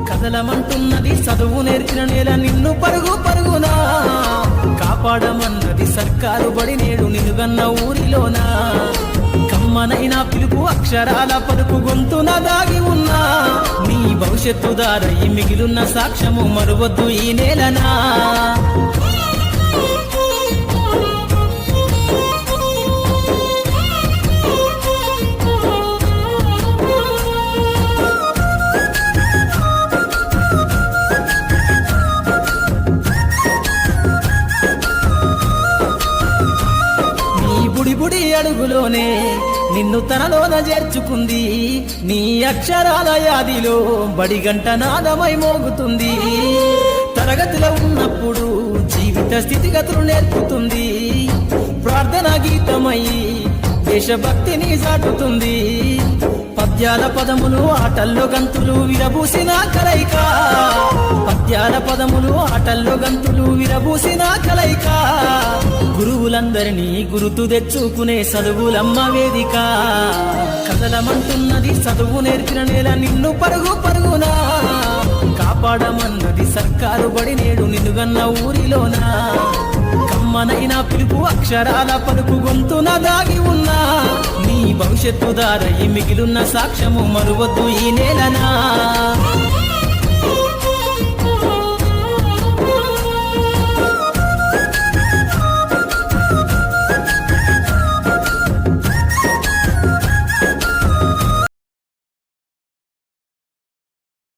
కదలమంటున్నది చదువు నేర్చిన నేల నిన్ను పరుగు పరుగునా కాపాడమన్నది సర్కారు బడి నేడు నిలుగన్న ఊరిలోనా కమ్మనైనా పిలుపు అక్షరాల పలుకు గొంతున దాగి ఉన్నా నీ భవిష్యత్తు దారయి మిగిలున్న సాక్ష్యము మరువద్దు ఈ నేలనా బుడి అడుగులోనే నిన్ను తనలోన చేర్చుకుంది నీ అక్షరాల యాదిలో బడిగంట నాదమై మోగుతుంది తరగతిలో ఉన్నప్పుడు జీవిత స్థితిగతులు నేర్పుతుంది ప్రార్థన గీతమై దేశభక్తిని చాటుతుంది పద్యాల పదములు ఆటల్లో గంతులు విరబూసిన కలయిక పద్యాల పదములు ఆటల్లో గంతులు విరబూసిన కలయిక గురువులందరినీ గురుతు తెచ్చుకునే చదువులమ్మ వేదిక కదలమంటున్నది చదువు నేర్చిన నేల నిన్ను పరుగు పరుగునా కాపాడమన్నది సర్కారు బడి నేడు నిలుగన్న ఊరిలోనా కమ్మనైనా పిలుపు అక్షరాల పలుకు గొంతున దాగి ఉన్నా నీ భవిష్యత్తు దారయి మిగిలున్న సాక్ష్యము మరువద్దు ఈ నేలనా